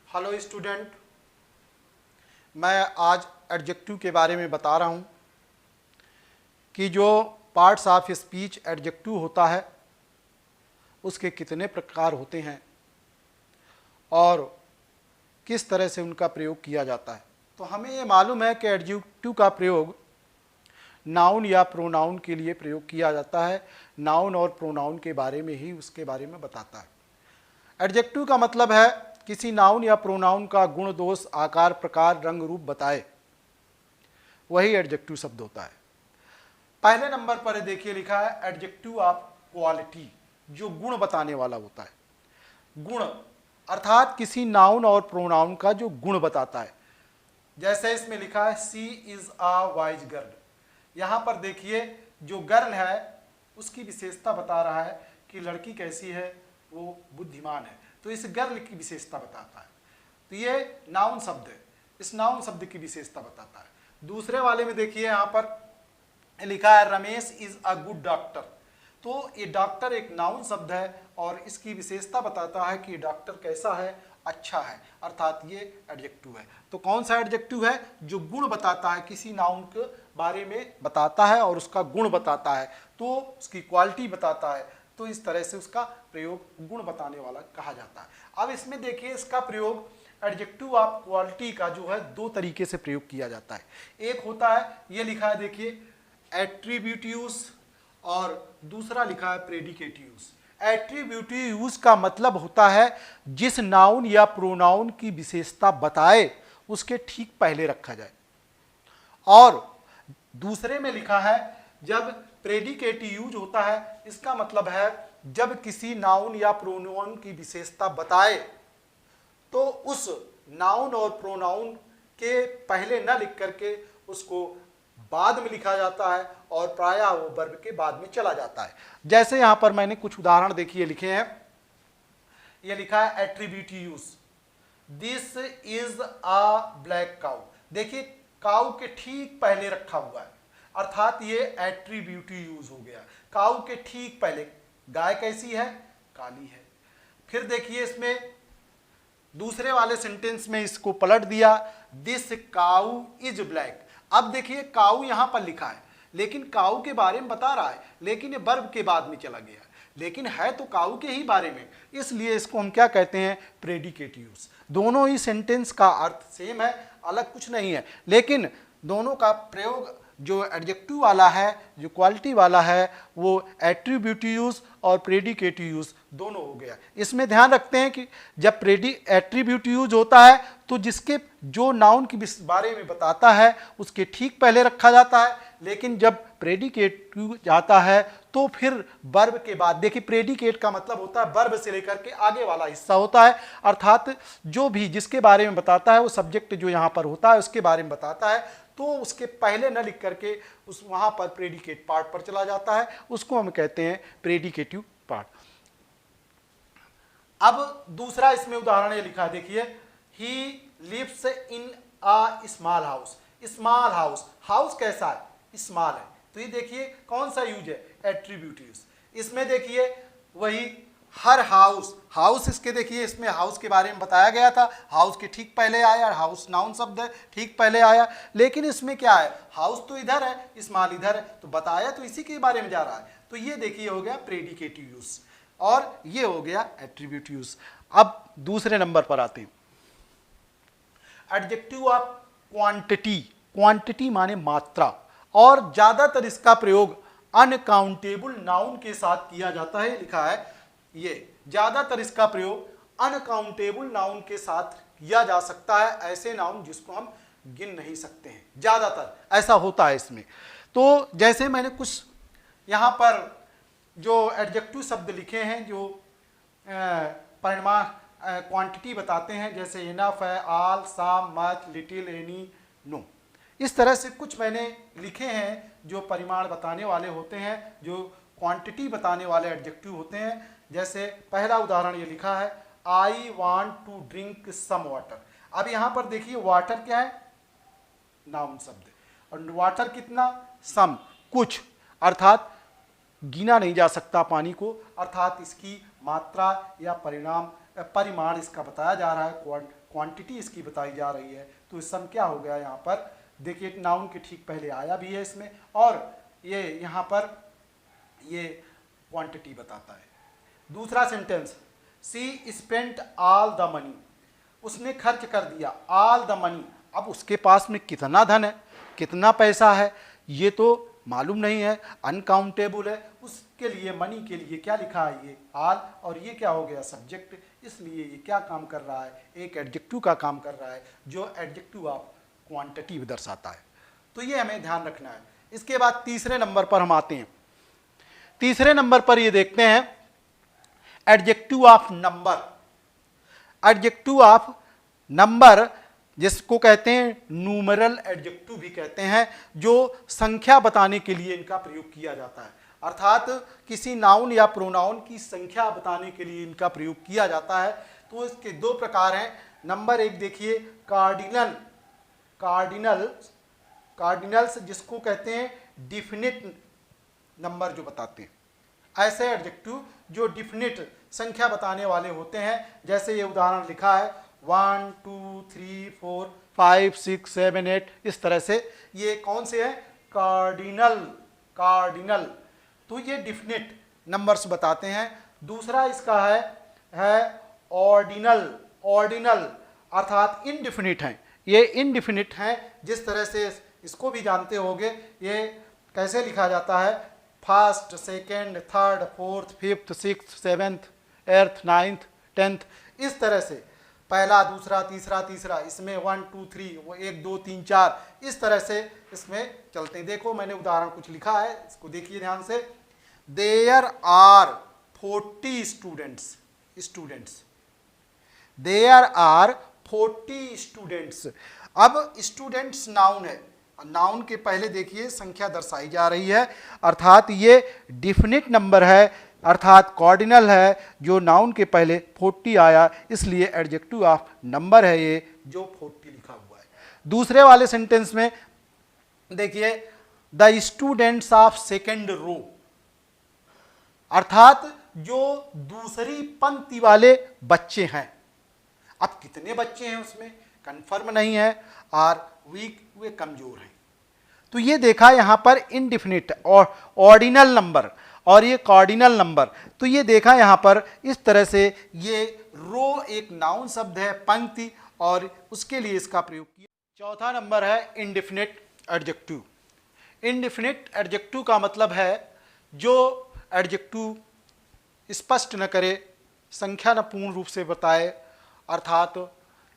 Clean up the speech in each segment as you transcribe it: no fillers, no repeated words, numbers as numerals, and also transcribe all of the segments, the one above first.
Hello student, मैं आज adjective के बारे में बता रहा हूँ कि जो पार्ट्स ऑफ स्पीच एडजेक्टिव होता है उसके कितने प्रकार होते हैं और किस तरह से उनका प्रयोग किया जाता है। तो हमें ये मालूम है कि एडजेक्टिव का प्रयोग नाउन या प्रोनाउन के लिए प्रयोग किया जाता है। नाउन और प्रोनाउन के बारे में ही उसके बारे में बताता है। एडजेक्टिव का मतलब है किसी नाउन या प्रोनाउन का गुण, दोष, आकार, प्रकार, रंग, रूप बताए, वही एडजेक्टिव शब्द होता है। पहले नंबर पर देखिए लिखा है एडजेक्टिव ऑफ क्वालिटी, जो गुण बताने वाला होता है। गुण अर्थात किसी नाउन और प्रोनाउन का जो गुण बताता है। जैसे इसमें लिखा है सी इज अ वाइज गर्ल। यहां पर देखिए जो गर्ल है उसकी विशेषता बता रहा है कि लड़की कैसी है, वो बुद्धिमान है। तो इस गर्ल की विशेषता बताता है। तो ये नाउन शब्द है, इस नाउन शब्द की विशेषता बताता है। दूसरे वाले में देखिए यहाँ पर लिखा है Ramesh is a good doctor. तो ये डॉक्टर एक नाउन शब्द है और इसकी विशेषता बताता है कि डॉक्टर कैसा है, अच्छा है, अर्थात ये एडजेक्टिव है। तो कौन सा एडजेक्टिव है? जो गुण बताता है, किसी नाउन के बारे में बताता है और उसका गुण बताता है, तो उसकी क्वालिटी बताता है। तो इस तरह से उसका प्रयोग गुण बताने वाला कहा जाता है। अब इसमें देखिए इसका प्रयोग एडजेक्टिव ऑफ क्वालिटी का जो है दो तरीके से प्रयोग किया जाता है। एक होता है, ये लिखा है देखिए एट्रीब्यूटिव्स, और दूसरा लिखा है प्रेडिकेटिव्स। एट्रीब्यूटिव्स का मतलब होता है जिस नाउन या प्रोनाउन की विशेषता बताए उसके ठीक पहले रखा जाए। और दूसरे में लिखा है जब प्रेडिकेटिव यूज होता है, इसका मतलब है जब किसी नाउन या प्रोनाउन की विशेषता बताए तो उस नाउन और प्रोनाउन के पहले न लिख करके उसको बाद में लिखा जाता है और प्रायः वो वर्ब के बाद में चला जाता है। जैसे यहां पर मैंने कुछ उदाहरण देखिए लिखे हैं। ये लिखा है attributives, this is a black cow. देखिए काउ के ठीक पहले रखा हुआ है, अर्थात ये एट्रीब्यूटिव यूज हो गया। काउ के ठीक पहले गाय कैसी है, काली है। फिर देखिए इसमें दूसरे वाले सेंटेंस में इसको पलट दिया, दिस काउ इज ब्लैक। अब देखिए काउ यहां पर लिखा है लेकिन काउ के बारे में बता रहा है, लेकिन ये वर्ब के बाद में चला गया, लेकिन है तो काउ के ही बारे में, इसलिए इसको हम क्या कहते हैं, प्रेडिकेटिव्स। दोनों ही सेंटेंस का अर्थ सेम है, अलग कुछ नहीं है, लेकिन दोनों का प्रयोग जो एडजेक्टिव वाला है, जो क्वालिटी वाला है, वो एट्रीब्यूटिव्स और प्रेडिकेटिव्स दोनों हो गया। इसमें ध्यान रखते हैं कि जब एट्रीब्यूटिव्स होता है तो जिसके जो नाउन के बारे में बताता है उसके ठीक पहले रखा जाता है, लेकिन जब प्रेडिकेटिव जाता है तो फिर वर्ब के बाद। देखिए प्रेडिकेट का मतलब होता है वर्ब से लेकर के आगे वाला हिस्सा होता है, अर्थात जो भी जिसके बारे में बताता है वो सब्जेक्ट जो यहाँ पर होता है उसके बारे में बताता है, तो उसके पहले न लिख करके उस वहां पर प्रेडिकेट पार्ट पर चला जाता है, उसको हम कहते हैं प्रेडिकेटिव पार्ट। अब दूसरा इसमें उदाहरण ये लिखा है देखिए, he lives in a small house. Small house, house कैसा है, स्मॉल है, तो ये देखिए कौन सा यूज है, एट्रीब्यूटिव्स। इसमें देखिए वही हर हाउस, हाउस इसके देखिए इसमें हाउस के बारे में बताया गया था, हाउस के ठीक पहले आया, हाउस नाउन शब्द है, ठीक पहले आया, लेकिन इसमें क्या है, हाउस तो इधर है, स्मॉल इधर है, तो बताया तो इसी के बारे में जा रहा है। तो ये देखिए हो गया प्रेडिकेटिव यूज और ये हो गया एट्रीब्यूटिव यूज। अब दूसरे नंबर पर आते हैं एडजेक्टिव ऑफ क्वांटिटी। क्वांटिटी माने मात्रा, और ज्यादातर इसका प्रयोग अनकाउंटेबल नाउन के साथ किया जाता है। लिखा है ये ज्यादातर इसका प्रयोग अनकाउंटेबल नाउन के साथ किया जा सकता है, ऐसे नाउन जिसको हम गिन नहीं सकते हैं, ज्यादातर ऐसा होता है इसमें। तो जैसे मैंने कुछ यहाँ पर जो एडजेक्टिव शब्द लिखे हैं जो परिमाण क्वांटिटी बताते हैं, जैसे इनफ है, ऑल, सम, मच, लिटिल, एनी, नो, इस तरह से कुछ मैंने लिखे हैं जो परिमाण बताने वाले होते हैं, जो क्वांटिटी बताने वाले एडजेक्टिव होते हैं। जैसे पहला उदाहरण ये लिखा है, I want to drink some water. अब यहां पर देखिए वाटर क्या है, नाउन शब्द, और वाटर कितना, सम, कुछ, अर्थात गिना नहीं जा सकता पानी को, अर्थात इसकी मात्रा या परिणाम परिमाण इसका बताया जा रहा है, क्वांटिटी इसकी बताई जा रही है। तो सम क्या हो गया यहाँ पर, देखिए नाउन के ठीक पहले आया भी है इसमें, और ये यहाँ पर ये क्वांटिटी बताता है। दूसरा sentence, she spent all the money, उसने खर्च कर दिया ऑल द मनी। अब उसके पास में कितना धन है, कितना पैसा है, ये तो मालूम नहीं है, अनकाउंटेबल है। उसके लिए मनी के लिए क्या लिखा है, ये ऑल, और ये क्या हो गया सब्जेक्ट, इसलिए ये क्या काम कर रहा है, एक एडजेक्टिव का काम कर रहा है, जो एडजेक्टिव ऑफ क्वांटिटी दर्शाता है। तो ये हमें ध्यान रखना है। इसके बाद तीसरे नंबर पर हम आते हैं। तीसरे नंबर पर ये देखते हैं adjective of number. Adjective of number जिसको कहते हैं न्यूमरल एडजेक्टिव भी कहते हैं, जो संख्या बताने के लिए इनका प्रयोग किया जाता है। अर्थात किसी नाउन या प्रोनाउन की संख्या बताने के लिए इनका प्रयोग किया जाता है। तो इसके दो प्रकार हैं। नंबर एक देखिए कार्डिनल, कार्डिनल्स जिसको कहते हैं डिफिनिट नंबर जो बताते हैं, ऐसे एडजेक्टिव जो डिफिनिट संख्या बताने वाले होते हैं। जैसे ये उदाहरण लिखा है 1 2 3 4 5 6 7 8, इस तरह से ये कौन से हैं, कार्डिनल। तो ये डिफिनिट नंबर्स बताते हैं। दूसरा इसका है ऑर्डिनल, अर्थात इनडिफिनिट हैं। ये इनडिफिनिट हैं, जिस तरह से इसको भी जानते होंगे, ये कैसे लिखा जाता है, first, second, third, fourth, fifth, sixth, seventh, eighth, ninth, tenth, इस तरह से पहला, दूसरा, तीसरा, इसमें 1 2 3, वो 1 2 3 4, इस तरह से इसमें चलते हैं। देखो मैंने उदाहरण कुछ लिखा है, इसको देखिए ध्यान से। There are 40 students, there are 40 students. अब स्टूडेंट्स नाउन है, नाउन के पहले देखिए संख्या दर्शाई जा रही है, अर्थात ये डिफिनिट नंबर है, अर्थात कॉर्डिनल है, जो नाउन के पहले 40 आया, इसलिए एडजेक्टिव ऑफ नंबर है ये, जो 40 लिखा हुआ है। दूसरे वाले सेंटेंस में देखिए the students of second row, अर्थात जो दूसरी पंक्ति वाले बच्चे हैं। अब कितने बच्चे हैं उसमें कंफर्म नहीं है, और वीक, वे कमजोर हैं। तो ये देखा यहाँ पर इनडिफिनिट और ऑर्डिनल नंबर, और ये कार्डिनल नंबर। तो ये देखा यहाँ पर इस तरह से, ये रो एक नाउन शब्द है, पंक्ति, और उसके लिए इसका प्रयोग किया। चौथा नंबर है इनडिफिनिट एडजेक्टिव। इनडिफिनिट एडजेक्टिव का मतलब है जो एडजेक्टिव स्पष्ट न करे, संख्या न पूर्ण रूप से बताए, अर्थात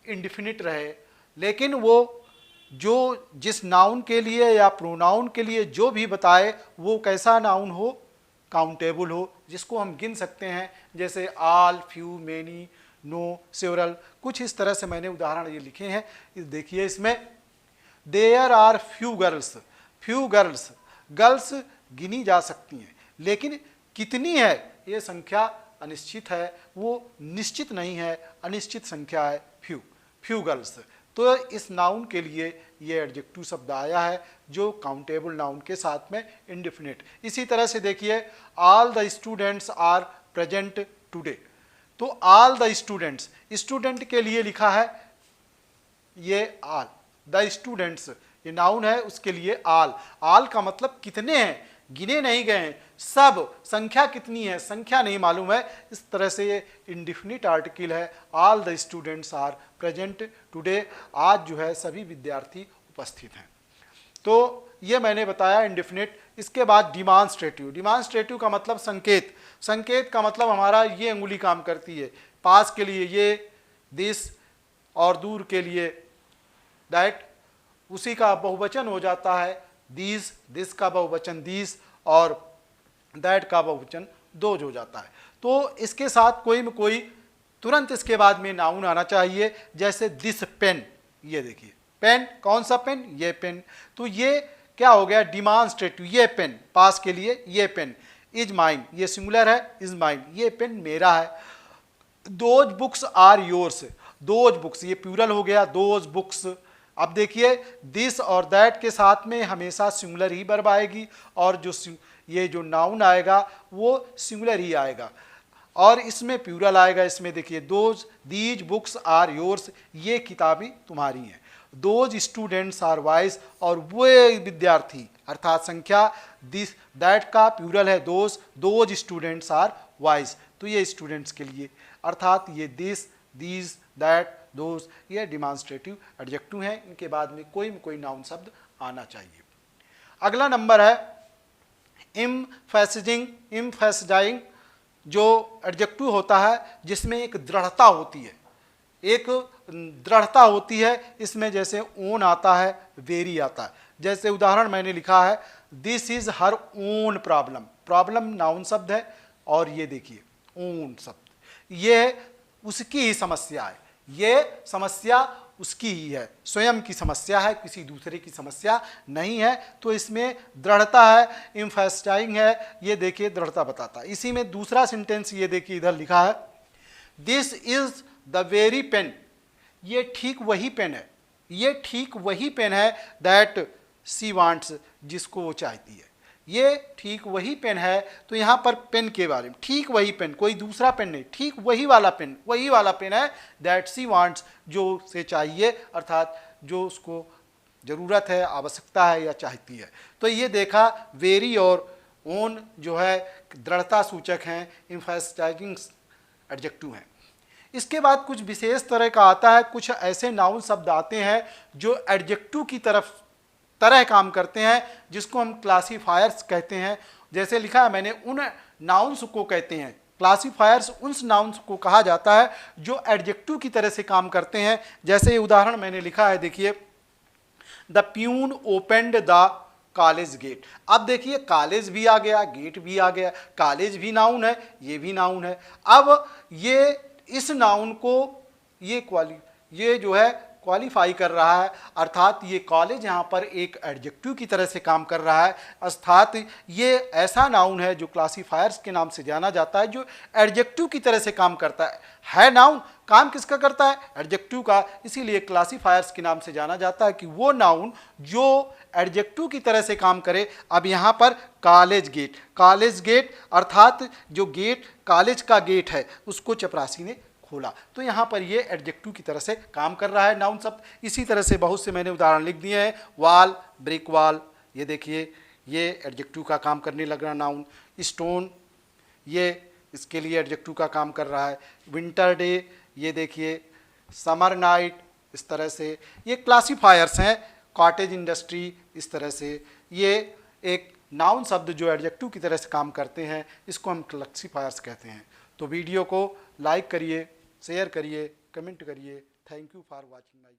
इनडिफिनिट रहे, लेकिन वो जो जिस नाउन के लिए या प्रोनाउन के लिए जो भी बताए, वो कैसा नाउन हो, काउंटेबल हो, जिसको हम गिन सकते हैं। जैसे आल, फ्यू, मेनी, नो, सेवरल, कुछ इस तरह से मैंने उदाहरण ये लिखे हैं। देखिए इसमें there are few girls, girls गिनी जा सकती हैं, लेकिन कितनी है ये संख्या अनिश्चित है, वो निश्चित नहीं है, अनिश्चित संख्या है फ्यू गर्ल्स। तो इस नाउन के लिए ये एडजेक्टिव शब्द आया है, जो काउंटेबल नाउन के साथ में इनडिफिनिट। इसी तरह से देखिए all the students are present today. तो ऑल द स्टूडेंट्स, स्टूडेंट के लिए लिखा है ये ऑल, द स्टूडेंट्स ये नाउन है, उसके लिए ऑल का मतलब कितने हैं, गिने नहीं गए हैं, सब, संख्या कितनी है, संख्या नहीं मालूम है, इस तरह से ये इनडिफिनिट आर्टिकल है। All the students are present today, आज जो है सभी विद्यार्थी उपस्थित हैं। तो ये मैंने बताया इनडिफिनिट। इसके बाद डिमांस्ट्रेटिव का मतलब संकेत, संकेत का मतलब हमारा ये अंगुली काम करती है, पास के लिए ये, दिस, और दूर के लिए दैट, उसी का बहुवचन हो जाता है दीज, दिस का बहुवचन दीज, और दैट का बहुवचन दोज हो जाता है। तो इसके साथ कोई में कोई तुरंत इसके बाद में नाउन आना चाहिए। जैसे दिस पेन, ये देखिए पेन, कौन सा पेन, ये पेन। तो ये क्या हो गया, डिमांस्ट्रेटिव, ये पेन, पास के लिए ये पेन। इज माइन, ये सिंगुलर है, इज माइन, ये पेन मेरा है। Those books are yours, those books, ये प्लूरल हो गया, दोज बुक्स। अब देखिए दिस और दैट के साथ में हमेशा सिंगुलर ही वर्ब आएगी, और जो ये जो नाउन आएगा वो सिंगुलर ही आएगा। और इसमें प्लूरल आएगा। इसमें देखिए those these books are yours, ये किताबें तुम्हारी हैं। दोज स्टूडेंट्स आर वाइज, और वे विद्यार्थी अर्थात संख्या दिस दैट का प्लूरल है दोज स्टूडेंट्स आर वाइज, तो ये स्टूडेंट्स के लिए, अर्थात ये दिस दीज दैट दोज ये डिमॉन्स्ट्रेटिव एडजेक्टिव हैं। इनके बाद में कोई नाउन शब्द आना चाहिए। अगला नंबर है एम्फैसिजिंग, जो एडजेक्टिव होता है जिसमें एक दृढ़ता होती है, इसमें जैसे ओन आता है, वेरी आता है। जैसे उदाहरण मैंने लिखा है, this is her own problem, problem noun शब्द है, और ये देखिए ओन शब्द, ये उसकी ही समस्या है, ये समस्या उसकी ही है, स्वयं की समस्या है, किसी दूसरे की समस्या नहीं है। तो इसमें दृढ़ता है, एम्फैसाइजिंग है, ये देखिए दृढ़ता बताता है। इसी में दूसरा सेंटेंस ये देखिए इधर लिखा है, this is the very pen, ये ठीक वही पेन है, ये ठीक वही पेन है दैट सी वांट्स, जिसको वो चाहती है, ये ठीक वही पेन है। तो यहाँ पर पेन के बारे में, ठीक वही पेन, कोई दूसरा पेन नहीं, ठीक वही वाला पेन है दैट सी वांट्स, जो उसे चाहिए, अर्थात जो उसको ज़रूरत है, आवश्यकता है या चाहती है। तो ये देखा वेरी और ओन जो है दृढ़ता सूचक हैं, एम्फैसाइजिंग एडजेक्टिव हैं। इसके बाद कुछ विशेष तरह का आता है, कुछ ऐसे नाउन शब्द आते हैं जो एडजेक्टिव की तरह काम करते हैं, जिसको हम क्लासीफायर्स कहते हैं। जैसे लिखा है मैंने, उन नाउन्स को कहते हैं क्लासीफायर्स, उन नाउन्स को कहा जाता है जो एडजेक्टिव की तरह से काम करते हैं। जैसे उदाहरण मैंने लिखा है, देखिए the peon opened the college gate. अब देखिए कॉलेज भी आ गया, गेट भी आ गया, कॉलेज भी नाउन है, ये भी नाउन है। अब ये इस नाउन को ये जो है क्वालिफाई कर रहा है, अर्थात ये कॉलेज यहाँ पर एक एडजेक्टिव की तरह से काम कर रहा है, अर्थात ये ऐसा नाउन है जो क्लासीफायर्स के नाम से जाना जाता है, जो एडजेक्टिव की तरह से काम करता है नाउन, काम किसका करता है, एडजेक्टिव का, इसीलिए क्लासीफायर्स के नाम से जाना जाता है कि वो नाउन जो एडजेक्टिव की तरह से काम करे। अब यहाँ पर कॉलेज गेट अर्थात जो गेट कॉलेज का गेट है उसको चपरासी ने खोला, तो यहाँ पर ये एडजेक्टिव की तरह से काम कर रहा है नाउन शब्द। इसी तरह से बहुत से मैंने उदाहरण लिख दिए हैं, वॉल, ब्रिक वॉल, ये देखिए ये एडजेक्टिव का काम करने लग रहा नाउन। स्टोन, ये इसके लिए एडजेक्टिव का काम कर रहा है। विंटर डे, ये देखिए समर नाइट, इस तरह से ये क्लासीफायर्स हैं। कॉटेज इंडस्ट्री, इस तरह से ये एक नाउन शब्द जो एडजेक्टिव की तरह से काम करते हैं, इसको हम क्लासीफायर्स कहते हैं। तो वीडियो को लाइक करिए, शेयर करिए, कमेंट करिए। Thank you for watching my